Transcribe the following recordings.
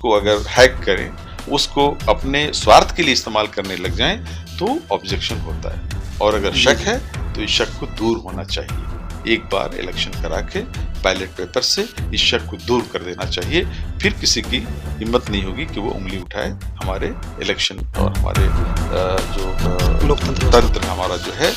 को अगर हैक करें, उसको अपने स्वार्थ के लिए इस्तेमाल करने लग जाएं तो ऑब्जेक्शन होता है। और अगर शक है तो इस शक को दूर होना चाहिए। एक बार इलेक्शन करा के बैलेट पेपर से इस शक को दूर कर देना चाहिए, फिर किसी की हिम्मत नहीं होगी कि वो उंगली उठाए हमारे इलेक्शन और हमारे जो लोकतंत्र तंत्र हमारा जो है,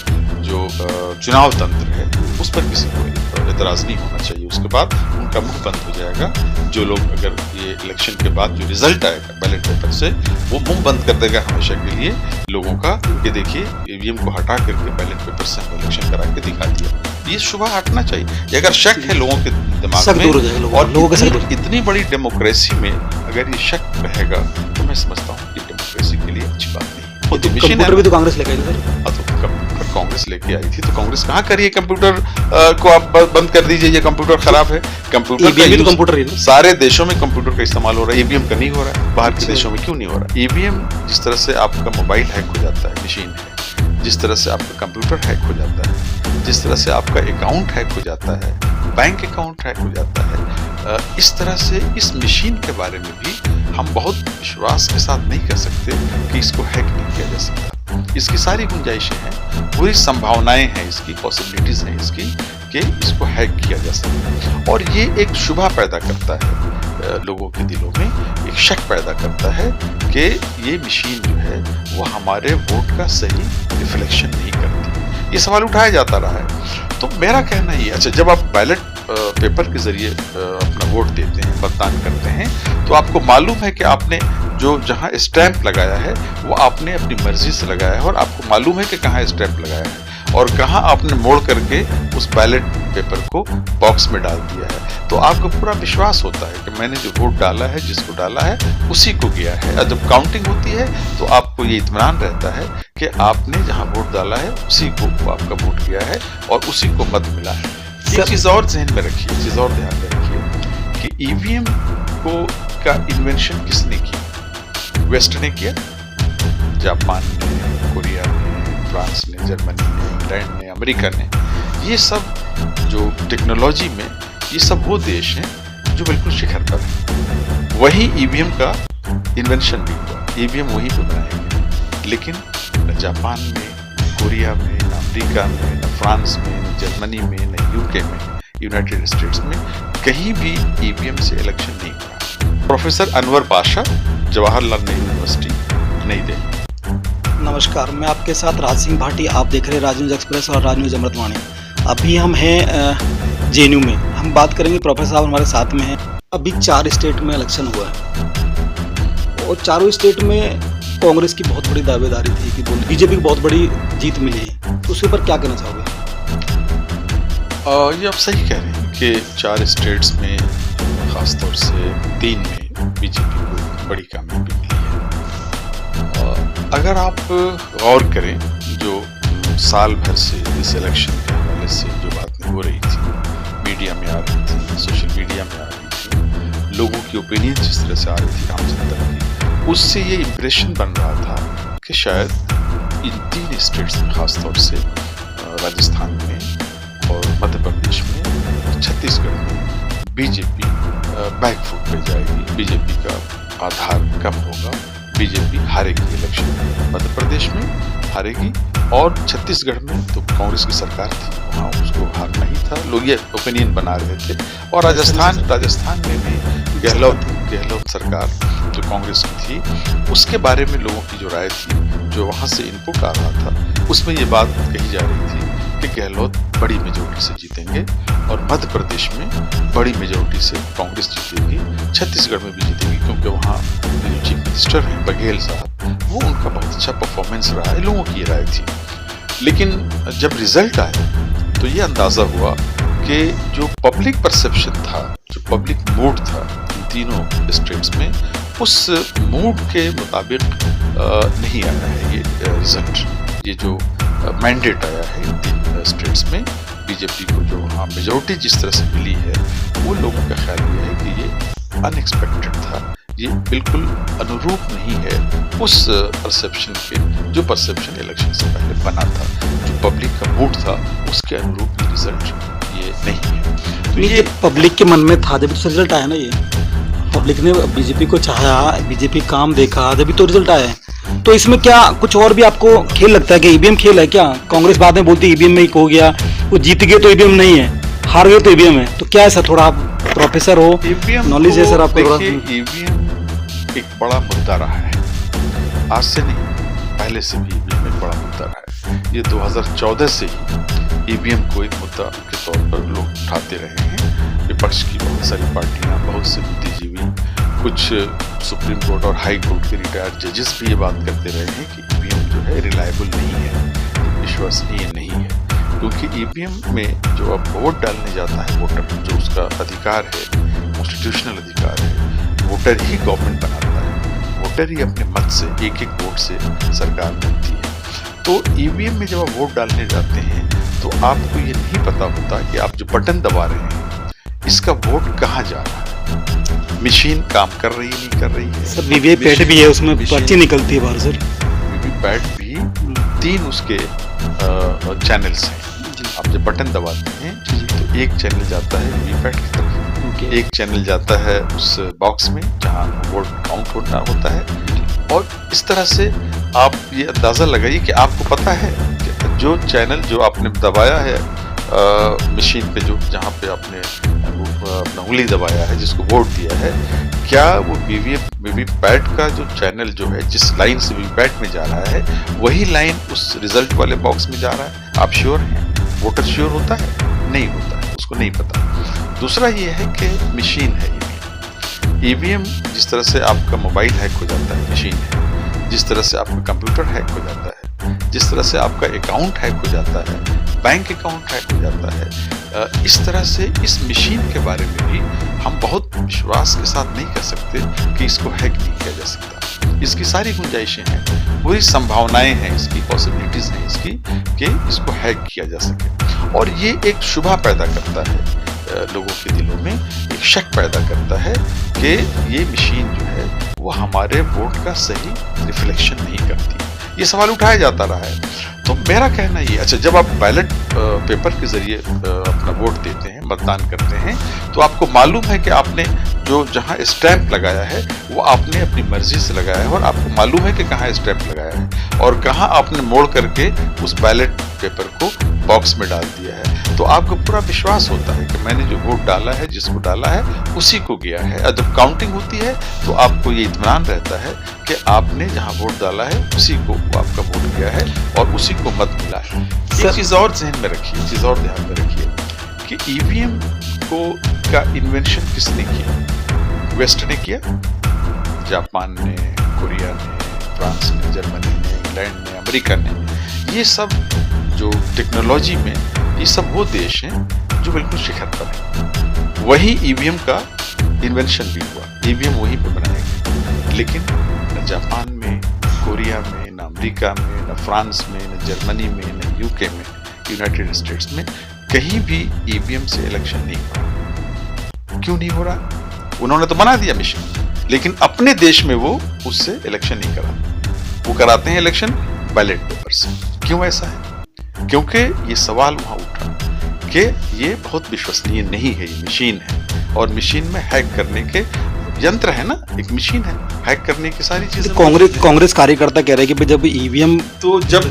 जो चुनाव तंत्र है, उस पर किसी को एतराज नहीं होना चाहिए। उसके बाद उनका मुंह बंद हो जाएगा। जो लोग अगर ये इलेक्शन के बाद जो रिजल्ट आएगा बैलेट पेपर से, वो मुंह बंद कर देगा हमेशा के लिए लोगों का कि देखिए ईवीएम को हटा करके बैलेट पेपर से हम इलेक्शन करा के दिखा दिया। ये शुबह हटना चाहिए। अगर शक है लोगों के दिमाग में, और इतनी बड़ी डेमोक्रेसी में अगर ये शक रहेगा तो मैं समझता हूँ कि डेमोक्रेसी के लिए अच्छी बात नहीं। कंप्यूटर भी तो कांग्रेस लेके आई थी सर। कांग्रेस लेके आई थी तो कांग्रेस कहाँ करिए कंप्यूटर को आप बंद कर दीजिए, ये कंप्यूटर खराब है। कंप्यूटर सारे देशों में कंप्यूटर का इस्तेमाल हो रहा है, ईवीएम का नहीं हो रहा है। बाहर के देशों में क्यों नहीं हो रहा है? ईवीएम जिस तरह से आपका मोबाइल हैक हो जाता है, मशीन है, जिस तरह से आपका कंप्यूटर हैक हो जाता है, जिस तरह से आपका अकाउंट हैक हो जाता है, बैंक अकाउंट हैक हो जाता है, इस तरह से इस मशीन के बारे में भी हम बहुत विश्वास के साथ नहीं कह सकते कि इसको हैक नहीं किया जा सकता। इसकी सारी गुंजाइशें हैं, पूरी संभावनाएं हैं, इसकी पॉसिबिलिटीज हैं इसकी कि इसको हैक किया जा सकता। और ये एक शुभा पैदा करता है लोगों के दिलों में, एक शक पैदा करता है कि ये मशीन जो है वो हमारे वोट का सही रिफ्लेक्शन नहीं करती। ये सवाल उठाया जाता रहा है। तो मेरा कहना ये, अच्छा, जब आप बैलेट पेपर के जरिए अपना वोट देते हैं, मतदान करते हैं, तो आपको मालूम है कि आपने जो जहां स्टैंप लगाया है वो आपने अपनी मर्जी से लगाया है, और आपको मालूम है कि कहाँ स्टैंप लगाया है और कहाँ आपने मोड़ करके उस बैलेट पेपर को बॉक्स में डाल दिया है। तो आपको पूरा विश्वास होता है कि मैंने जो वोट डाला है, जिसको डाला है उसी को गया है। और जब काउंटिंग होती है तो आपको ये इत्मीनान रहता है कि आपने जहां वोट डाला है उसी को आपका वोट गया है और उसी को मत मिला है। एक चीज और जहन में रखिए, चीज और ध्यान में रखिए कि ईवीएम को का इन्वेंशन किसने किया? वेस्ट ने किया, जापान ने, कोरिया ने, फ्रांस ने, जर्मनी ने, इंग्लैंड ने, अमेरिका ने। ये सब जो टेक्नोलॉजी में, ये सब वो देश हैं जो बिल्कुल शिखर पर है। वही ईवीएम का इन्वेंशन भी हुआ, ईवीएम वहीं पे बनाया गया। लेकिन न जापान में, कोरिया में, न अमेरिका में, न फ्रांस में, न जर्मनी में, न यूके में, यूनाइटेड स्टेट्स में कहीं भी ईवीएम से इलेक्शन नहीं हुआ। प्रोफेसर अनवर पाशा, जवाहरलाल नेहरू यूनिवर्सिटी, नई दिल्ली। नमस्कार, मैं आपके साथ राज सिंह भाटी। आप देख रहे हैं राज न्यूज एक्सप्रेस और राज न्यूज अमृतवाणी। अभी हम हैं जेएनयू में। हम बात करेंगे, प्रोफेसर साहब हमारे साथ में हैं। अभी 4 स्टेट में इलेक्शन हुआ है और चारों स्टेट में कांग्रेस की बहुत बड़ी दावेदारी थी कि बीजेपी को बहुत बड़ी जीत मिली है। तो उसके ऊपर क्या कहना चाहोगे? ये आप सही कह रहे हैं कि 4 स्टेट्स में, खासतौर से 3 में बीजेपी को बड़ी कामयाबी मिली है। अगर आप गौर करें, जो साल भर से इस इलेक्शन के हवाले से जो बातें हो रही थी, मीडिया में आ रही थी, सोशल मीडिया में आ रही थी, लोगों की ओपिनियन जिस तरह से आ रही थी आम जनता की, उससे ये इम्प्रेशन बन रहा था कि शायद इन 3 स्टेट्स में, खासतौर से राजस्थान में और मध्य प्रदेश में, छत्तीसगढ़ में बीजेपी बैकफुट पे जाएगी, बीजेपी का आधार कम होगा, बीजेपी हारेगी इलेक्शन। मध्य प्रदेश में हारेगी और छत्तीसगढ़ में तो कांग्रेस की सरकार थी, वहाँ उसको हारना ही था, लोग ये ओपिनियन बना रहे थे। और राजस्थान में भी गहलोत सरकार जो कांग्रेस की थी, उसके बारे में लोगों की जो राय थी, जो वहाँ से इनपुट आ रहा था, उसमें ये बात कही जा रही थी कि गहलोत बड़ी मेजोरिटी से जीतेंगे और मध्य प्रदेश में बड़ी मेजोरिटी से कांग्रेस जीतेगी, छत्तीसगढ़ में भी जीतेगी, क्योंकि वहाँ जो चीफ मिनिस्टर हैं बघेल साहब, वो उनका बहुत अच्छा परफॉर्मेंस रहा है, लोगों की राय थी। लेकिन जब रिजल्ट आया तो ये अंदाजा हुआ कि जो पब्लिक परसेप्शन था, जो पब्लिक मूड था इन तीनों स्टेट्स में, उस मूड के मुताबिक नहीं आया है ये रिजल्ट। ये जो मैंडेट आया है इन 3 स्टेट्स में बीजेपी को, जो वहाँ मेजोरिटी जिस तरह से मिली है, वो लोगों का ख्याल ये है कि ये अनएक्सपेक्टेड था, ये बिल्कुल अनुरूप नहीं है उस परसेप्शन के, जो परसेप्शन इलेक्शन से पहले बना था, जो पब्लिक का मूड था, उसके अनुरूप ये रिजल्ट ये नहीं है। तो ये पब्लिक के मन में था जब रिजल्ट आया ना, ये पब्लिक ने बीजेपी को चाहा, बीजेपी काम देखा, जब भी तो रिजल्ट आया है। तो इसमें क्या कुछ और भी आपको खेल लगता है कि ईवीएम खेल है क्या? कांग्रेस बाद में बोलती है ईवीएम में ही खो गया, वो जीत गए तो ईवीएम नहीं है, हार गए तो ईवीएम है। तो क्या है सर, थोड़ा आप प्रोफेसर हो, नॉलेज है सर आपको? ईवीएम एक बड़ा मुद्दा रहा है, आज से नहीं, पहले से भी ईवीएम एक बड़ा मुद्दा रहा है। ये 2014 से ही ईवीएम को एक मुद्दा के तौर पर लोग उठाते रहे हैं। विपक्ष की बहुत सारी पार्टियां, बहुत से बुद्धिजीवी, कुछ सुप्रीम कोर्ट और हाई कोर्ट के रिटायर्ड जजेस भी ये बात करते रहे हैं कि ईवीएम जो है रिलायबल नहीं है, विश्वसनीय नहीं है। क्योंकि ईवीएम में जो अब वोट डालने जाता है वोटर, जो उसका अधिकार है, कॉन्स्टिट्यूशनल अधिकार है, वोटर ही गवर्नमेंट बनाता है, वोटर ही अपने मत से, एक एक वोट से सरकार बनती है। तो ईवीएम में जब आप वोट डालने जाते हैं तो आपको ये नहीं पता होता कि आप जो बटन दबा रहे हैं इसका वोट कहाँ जा रहा है, मशीन काम कर रही है नहीं कर रही है। सर वीवीपैट भी है, उसमें पर्ची निकलती है बाहर सर। वीवीपैट भी 3 उसके चैनल्स हैं। आप जब बटन दबाते हैं तो एक चैनल जाता है वीवीपैट की तरफ, एक चैनल जाता है उस बॉक्स में जहाँ वोट काउंट होता है। और इस तरह से आप ये अंदाजा लगाइए कि आपको पता है कि जो चैनल जो आपने दबाया है मशीन पे, जो जहाँ पे आपने अपना उंगली दबाया है, जिसको वोट दिया है, क्या वो वीवीपैट का जो चैनल जो है, जिस लाइन से वीवीपैट में जा रहा है, वही लाइन उस रिजल्ट वाले बॉक्स में जा रहा है? आप श्योर हैं? वोटर श्योर होता है? नहीं होता है, उसको नहीं पता। दूसरा ये है कि मशीन है ईवीएम। जिस तरह से आपका मोबाइल हैक हो जाता है, मशीन है। जिस तरह से आपका कंप्यूटर हैक हो जाता है, जिस तरह से आपका अकाउंट हैक हो जाता है, बैंक अकाउंट हैक हो जाता है, इस तरह से इस मशीन के बारे में भी हम बहुत विश्वास के साथ नहीं कह सकते कि इसको हैक नहीं किया जा सकता। इसकी सारी गुंजाइशें हैं, पूरी संभावनाएं हैं, इसकी पॉसिबिलिटीज हैं इसकी कि इसको हैक किया जा सके। और ये एक शुभा पैदा करता है लोगों के दिलों में, एक शक पैदा करता है कि ये मशीन जो है वो हमारे वोट का सही रिफ्लेक्शन नहीं करती। ये सवाल उठाया जाता रहा है। तो मेरा कहना ये, अच्छा, जब आप बैलेट पेपर के जरिए अपना वोट देते हैं, मतदान करते हैं, तो आपको मालूम है कि आपने जो जहां स्टैंप लगाया है वो आपने अपनी मर्जी से लगाया है, और आपको मालूम है कि कहाँ स्टैंप लगाया है और कहाँ आपने मोड़ करके उस बैलेट पेपर को बॉक्स में डाल दिया है। तो आपको पूरा विश्वास होता है कि मैंने जो वोट डाला है, जिसको डाला है, उसी को गया है। और जब काउंटिंग होती है तो आपको ये इत्मीनान रहता है कि आपने जहां वोट डाला है उसी को आपका वोट गया है और उसी को मत मिला है। एक चीज और ध्यान में रखिए, चीज और ध्यान में रखिए कि ईवीएम को का इन्वेंशन किसने किया? वेस्ट ने किया, जापान ने, कोरिया ने, फ्रांस ने, जर्मनी ने, इंग्लैंड ने, अमेरिका ने। ये सब जो टेक्नोलॉजी में, ये सब वो देश हैं जो बिल्कुल शिखर पर है। वही ईवीएम का इन्वेंशन भी हुआ, ईवीएम वहीं पे बनाया गया। लेकिन न जापान में, कोरिया में, न अमेरिका में, न फ्रांस में, न जर्मनी में, न यूके में, यूनाइटेड स्टेट्स में कहीं भी ईवीएम से इलेक्शन नहीं हुआ। क्यों नहीं हो रहा? उन्होंने तो बना दिया मशीन, लेकिन अपने देश में वो उससे इलेक्शन नहीं कराते। वो कराते हैं इलेक्शन बैलेट पेपर से। क्यों ऐसा है? क्योंकि ये सवाल वहां उठा कि ये बहुत विश्वसनीय नहीं है, ये मशीन है और मशीन में हैक करने के यंत्र है ना, एक मशीन है, हैक करने की सारी चीजें। कांग्रेस कार्यकर्ता कह रहे हैं कि जब ईवीएम, तो जब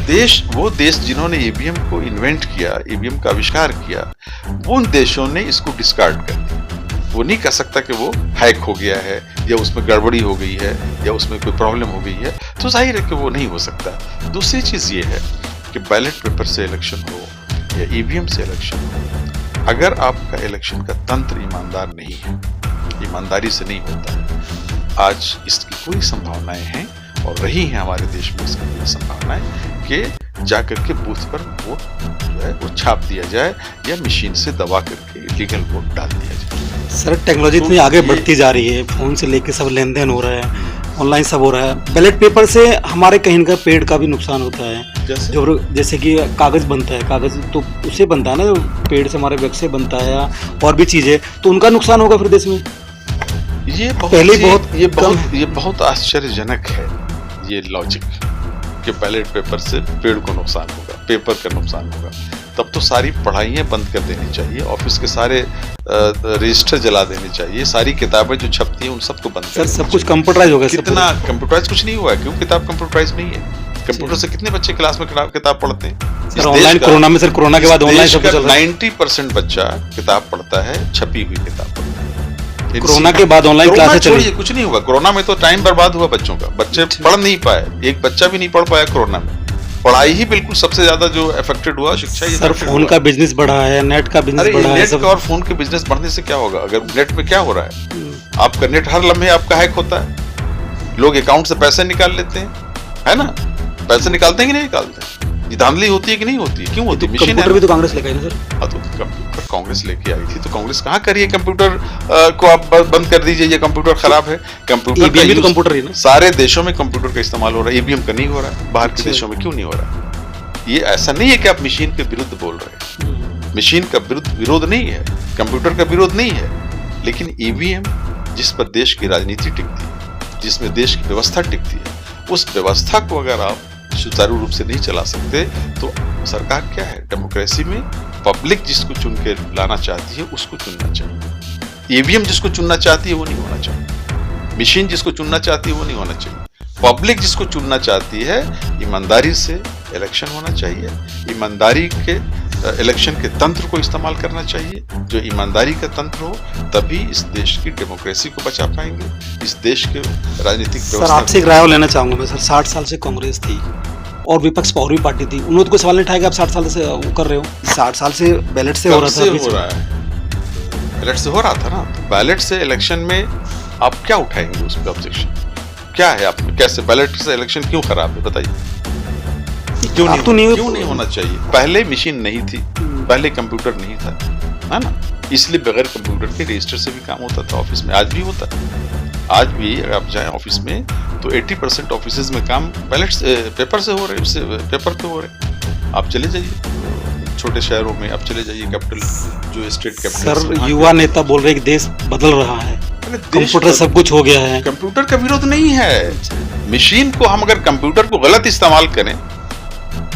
वो देश जिन्होंने ईवीएम को इन्वेंट किया, ईवीएम का आविष्कार किया, उन देशों ने इसको डिस्कार्ड कर दिया। वो नहीं कह सकता कि वो हैक हो गया है या उसमें गड़बड़ी हो गई है या उसमें कोई प्रॉब्लम हो गई है, तो जाहिर है कि वो नहीं हो सकता। दूसरी चीज ये है कि बैलेट पेपर से इलेक्शन हो या ईवीएम से इलेक्शन हो, अगर आपका इलेक्शन का तंत्र ईमानदार नहीं है, ईमानदारी से नहीं होता है, आज इसकी पूरी संभावनाएं हैं और रही हैं हमारे देश में इसकी पूरी संभावनाएं कि जाकर के बूथ पर वोट जो है वो छाप दिया जाए या मशीन से दबा करके इलीगल वोट डाल दिया जाए। सर टेक्नोलॉजी इतनी आगे बढ़ती जा रही है, फोन से लेके सब लेन देन हो रहा है, ऑनलाइन सब हो रहा है। बैलेट पेपर से हमारे कहीं का पेड़ का भी नुकसान होता है, जैसे कि कागज बनता है, कागज तो उससे बनता है ना, पेड़ से हमारे वृक्ष से बनता है और भी चीजें, तो उनका नुकसान होगा फिर देश में। ये बहुत आश्चर्यजनक है ये लॉजिक कि बैलेट पेपर से पेड़ को नुकसान होगा, पेपर का नुकसान होगा। तब तो सारी पढ़ाइयाँ बंद कर देनी चाहिए, ऑफिस के सारे रजिस्टर जला देने चाहिए, सारी किताबें जो छपती हैं उन सबको बंद कर सर सब कुछ कंप्यूटराइज हो गया। कितना कंप्यूटराइज कुछ नहीं हुआ है, क्यों किताब कंप्यूटराइज नहीं है? कंप्यूटर से कितने बच्चे क्लास में किताब पढ़ते हैं? सर ऑनलाइन कोरोना में, सर कोरोना के बाद ऑनलाइन सब कुछ चल रहा है। 90% बच्चा किताब पढ़ता है, छपी हुई किताब पढ़ता है। कोरोना के बाद ऑनलाइन क्लासेस चली, कुछ नहीं हुआ। कोरोना में तो टाइम बर्बाद हुआ बच्चों का, बच्चे पढ़ नहीं पाए, एक बच्चा भी नहीं पढ़ पाया कोरोना में। पढ़ाई ही बिल्कुल सबसे ज्यादा जो अफेक्टेड हुआ, शिक्षा ही। सर फोन का बिजनेस बढ़ा है, नेट का बिजनेस बढ़ा है। नेट का और फोन के बिजनेस बढ़ने से क्या होगा? अगर नेट में क्या हो रहा है, आपका नेट हर लम्हे आपका हैक होता है, लोग अकाउंट से पैसे निकाल लेते हैं, है ना? पैसे निकालते हैं कि नहीं निकालते हैं? ये धांधली होती है कि नहीं होती है? क्यों होती है? कंप्यूटर भी तो कांग्रेस लेके आई ना सर। हाँ तो कंप्यूटर कांग्रेस लेके आई थी, तो कांग्रेस कहाँ करिए कंप्यूटर को आप बंद कर दीजिए, ये कंप्यूटर खराब है। कंप्यूटर भी तो कंप्यूटर ही ना, सारे देशों में कंप्यूटर का इस्तेमाल हो रहा है, ईवीएम का नहीं हो रहा है। बाहर के देशों में क्यों नहीं हो रहा है? ये ऐसा नहीं है कि आप मशीन के विरुद्ध बोल रहे हैं, मशीन का विरोध नहीं है, कंप्यूटर का विरोध नहीं है, लेकिन ईवीएम जिस पर देश की राजनीति टिकती है, जिसमें देश की व्यवस्था टिकती है, उस व्यवस्था को अगर आप सुचारू रूप से नहीं चला सकते तो सरकार क्या है? डेमोक्रेसी में पब्लिक जिसको चुन के लाना चाहती है उसको चुनना चाहिए। ईवीएम जिसको चुनना चाहती है वो नहीं होना चाहिए, मशीन जिसको चुनना चाहती है वो नहीं होना चाहिए। पब्लिक जिसको चुनना चाहती है, ईमानदारी से इलेक्शन होना चाहिए, ईमानदारी के इलेक्शन के तंत्र को इस्तेमाल करना चाहिए। जो ईमानदारी का तंत्र हो, तभी इस देश की डेमोक्रेसी को बचा पाएंगे, इस देश के राजनीतिक व्यवस्था। सर आपसे एक राय लेना चाहूंगा मैं सर, 60 साल से कांग्रेस थी और विपक्ष पावर भी पार्टी थी, उन्होंने तो कोई सवाल नहीं उठाया कि आप 60 साल से वो कर रहे हो। 60 साल से बैलेट से हो रहा था, बैलेट से हो रहा था ना, तो बैलेट से इलेक्शन में आप क्या उठाएंगे उस पर ऑब्जेक्शन? क्या है आप कैसे बैलेट से इलेक्शन क्यों खराब है बताइए? क्यों नहीं होना चाहिए? पहले मशीन नहीं थी, पहले कंप्यूटर नहीं था, है ना? इसलिए बगैर कंप्यूटर के रजिस्टर से भी काम होता था ऑफिस में, आज भी होता है। आज भी अगर आप जाएं ऑफिस में तो 80% ऑफिसेज में काम बैलेट पेपर से हो रहे, उससे पेपर पे हो रहे। आप चले जाइए छोटे शहरों में, आप चले जाइए कैपिटल, जो स्टेट कैपिटल। सर युवा नेता बोल रहे हैं कि देश बदल रहा है, कंप्यूटर सब कुछ हो गया है। कंप्यूटर का विरोध नहीं है, मशीन को हम अगर कंप्यूटर को गलत इस्तेमाल करें,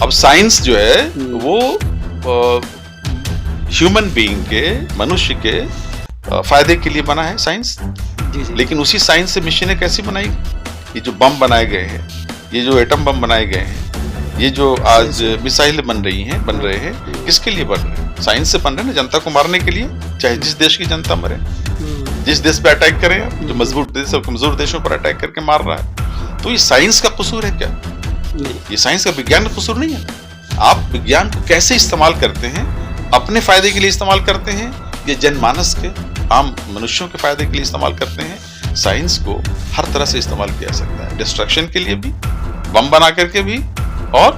अब साइंस जो है वो ह्यूमन बीइंग के, मनुष्य के फायदे के लिए बना है साइंस, लेकिन उसी साइंस से मशीनें कैसी बनाई? ये जो बम बनाए गए हैं, ये जो एटम बम बनाए गए हैं, ये जो आज मिसाइल बन रहे हैं, किसके लिए बन रहे हैं? साइंस से बन रहे हैं ना, जनता को मारने के लिए। चाहे जिस देश की जनता मरे, जिस देश पे अटैक करें, जो मजबूत देश और कमजोर देशों पर अटैक करके मार रहा है, तो ये साइंस का कसूर है क्या? ये साइंस का, विज्ञान का कसूर नहीं है। आप विज्ञान को कैसे इस्तेमाल करते हैं? अपने फायदे के लिए इस्तेमाल करते हैं या जनमानस के, आम मनुष्यों के फायदे के लिए इस्तेमाल करते हैं? साइंस को हर तरह से इस्तेमाल किया जा सकता है, डिस्ट्रक्शन के लिए भी, बम बना करके भी, और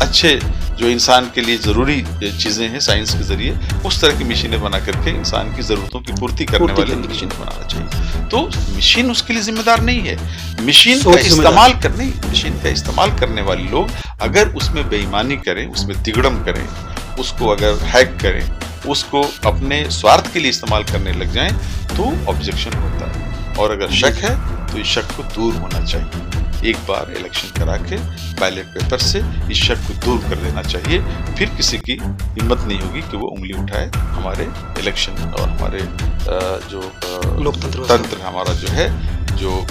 अच्छे जो इंसान के लिए जरूरी चीजें हैं साइंस के जरिए, उस तरह की मशीनें बना करके इंसान की जरूरतों की पूर्ति करने वाली मशीनें बनाना चाहिए। तो मशीन उसके लिए जिम्मेदार नहीं है। मशीन का इस्तेमाल करने वाले लोग अगर उसमें बेईमानी करें, उसमें तिगड़म करें, उसको अगर हैक करें, उसको अपने स्वार्थ के लिए इस्तेमाल करने लग जाएं, तो ऑब्जेक्शन होता है। और अगर शक है तो इस शक को दूर होना चाहिए। एक बार इलेक्शन करा के बैलेट पेपर से इस शक को दूर कर देना चाहिए, फिर किसी की हिम्मत नहीं होगी कि वो उंगली उठाए हमारे इलेक्शन और हमारे जो लोकतंत्र तंत्र हमारा जो है, जो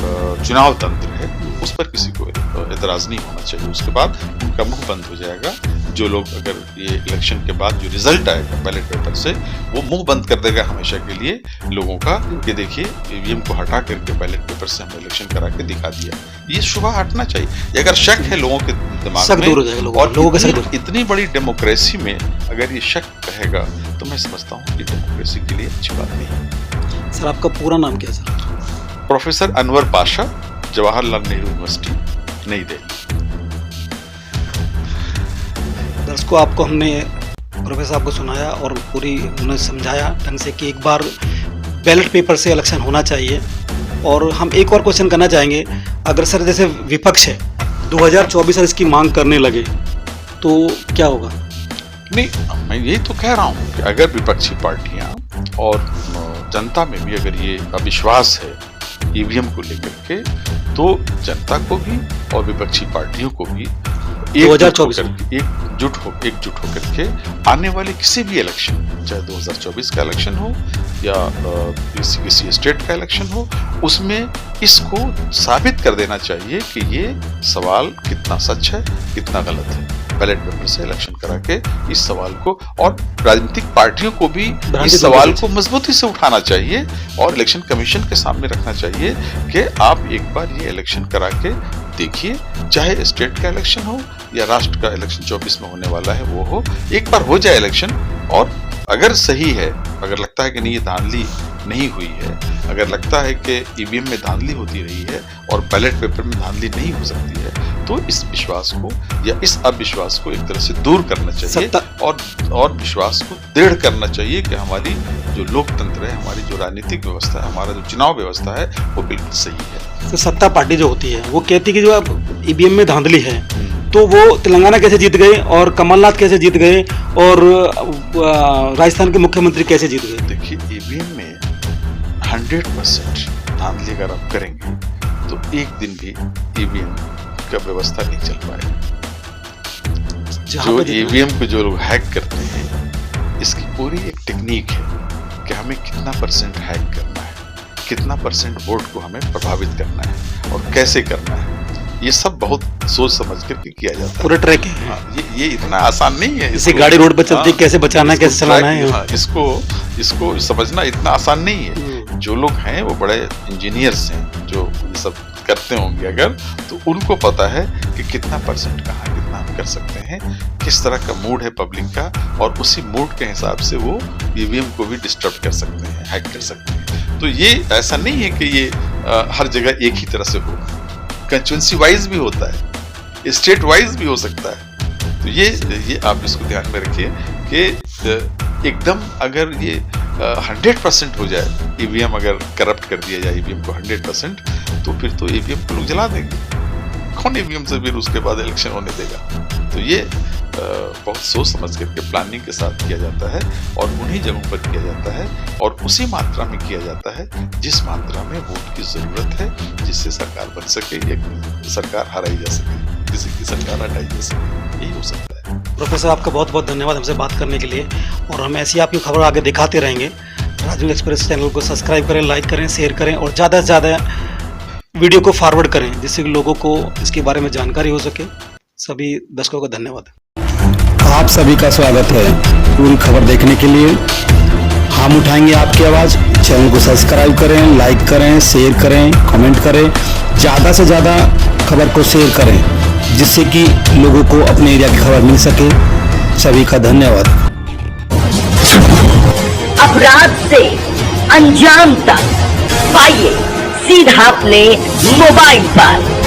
चुनाव तंत्र है, उस पर किसी को एतराज नहीं होना चाहिए। उसके बाद उनका मुंह बंद हो जाएगा। जो लोग अगर ये इलेक्शन के बाद जो रिजल्ट आएगा बैलेट पेपर से, वो मुंह बंद कर देगा हमेशा के लिए लोगों का कि देखिए ईवीएम को हटा करके बैलेट पेपर से हमने इलेक्शन करा के दिखा दिया। ये शुबा हटना चाहिए। अगर शक है लोगों के दिमाग में, और इतनी बड़ी डेमोक्रेसी में अगर ये शक रहेगा, तो मैं समझता हूँ कि डेमोक्रेसी के लिए अच्छी बात नहीं है। सर आपका पूरा नाम क्या sir? Professor Anwar Pasha, Jawaharlal Nehru university, नई दिल्ली। दर्शकों, आपको हमने प्रोफेसर साहब को सुनाया और पूरी उन्हें समझाया ढंग से कि एक बार बैलेट पेपर से इलेक्शन होना चाहिए। और हम एक और क्वेश्चन करना चाहेंगे, अगर सर जैसे विपक्ष है 2024 में इसकी मांग करने लगे तो क्या होगा? नहीं, मैं यही तो कह रहा हूँ कि अगर विपक्षी पार्टियां और जनता में भी अगर ये अविश्वास है ईवीएम को लेकर के, तो जनता को भी और विपक्षी पार्टियों को भी एकजुट होकर के आने वाले किसी भी इलेक्शन, चाहे 2024 का इलेक्शन हो या किसी स्टेट का इलेक्शन हो, उसमें इसको साबित कर देना चाहिए कि ये सवाल कितना सच है, कितना गलत है। बैलेट पेपर से इलेक्शन करा के इस सवाल को, और राजनीतिक पार्टियों को भी इस सवाल को मजबूती से उठाना चाहिए और इलेक्शन कमीशन के सामने रखना चाहिए कि आप एक बार ये इलेक्शन करा के देखिए, चाहे स्टेट का इलेक्शन हो या राष्ट्र का इलेक्शन 24 में होने वाला है वो हो, एक बार हो जाए इलेक्शन, और अगर सही है, अगर लगता है कि नहीं ये धांधली नहीं हुई है, अगर लगता है कि ईवीएम में धांधली होती रही है और बैलेट पेपर में धांधली नहीं हो सकती है, तो इस विश्वास को या इस अविश्वास को एक तरह से दूर करना चाहिए और विश्वास को दृढ़ करना चाहिए कि हमारी जो लोकतंत्र है, हमारी जो राजनीतिक व्यवस्था है, हमारा जो चुनाव व्यवस्था है वो बिल्कुल सही है। तो सत्ता पार्टी जो होती है वो कहती है कि जो अब ईवीएम में धांधली है, तो वो तेलंगाना कैसे जीत गए और कमलनाथ कैसे जीत गए और राजस्थान के मुख्यमंत्री कैसे जीत गए? देखिए, ईवीएम में 100% धांधली अगर आप करेंगे तो एक दिन भी ईवीएम का व्यवस्था नहीं चल पाएगा। जो ईवीएम को जो लोग हैक करते हैं, इसकी पूरी एक टेक्निक है कि हमें कितना % हैक करना है, कितना % वोट को हमें प्रभावित करना है और कैसे करना है। ये सब बहुत सोच समझ करके किया जाता है। पूरा ट्रैक है। ये इतना आसान नहीं है। इसे गाड़ी रोड पर चलती कैसे बचाना है, कैसे चलाना है, इसको समझना इतना आसान नहीं है। जो लोग हैं वो बड़े इंजीनियर्स हैं, जो ये सब करते होंगे अगर, तो उनको पता है कि कितना % कहाँ कितना हम कर सकते हैं, किस तरह का मूड है पब्लिक का, और उसी मूड के हिसाब से वो ईवीएम को भी डिस्टर्ब कर सकते हैं, हैक कर सकते हैं। तो ये ऐसा नहीं है कि ये हर जगह एक ही तरह से हो, कंस्टिट्यूएंसी वाइज भी होता है, स्टेट वाइज भी हो सकता है। तो ये आप इसको ध्यान में रखिए कि एकदम अगर ये 100% हो जाए, ईवीएम अगर करप्ट कर दिया जाए ईवीएम को 100%, तो फिर तो ईवीएम को लोग जला देंगे। कौन ईवीएम से फिर उसके बाद इलेक्शन होने देगा? तो ये बहुत सोच समझ करके प्लानिंग के साथ किया जाता है और उन्हीं जगहों पर किया जाता है और उसी मात्रा में किया जाता है जिस मात्रा में वोट की जरूरत है, जिससे सरकार बन सके, एक सरकार हराई जा सके, किसी की सरकार हटाई जा सके। यही हो सकता है। प्रोफेसर, आपका बहुत बहुत धन्यवाद हमसे बात करने के लिए, और हम ऐसी आपकी खबर आगे दिखाते रहेंगे। राजनीति एक्सप्रेस चैनल को सब्सक्राइब करें, लाइक करें, शेयर करें और ज़्यादा से ज़्यादा वीडियो को फॉरवर्ड करें, जिससे लोगों को इसके बारे में जानकारी हो सके। सभी दर्शकों का धन्यवाद। आप सभी का स्वागत है। पूरी खबर देखने के लिए हम उठाएंगे आपकी आवाज़। चैनल को सब्सक्राइब करें, लाइक करें, शेयर करें, कमेंट करें, ज़्यादा से ज़्यादा खबर को शेयर करें, जिससे कि लोगों को अपने एरिया की खबर मिल सके। सभी का धन्यवाद। अपराध से अंजाम तक पाइए सीधा अपने मोबाइल पर।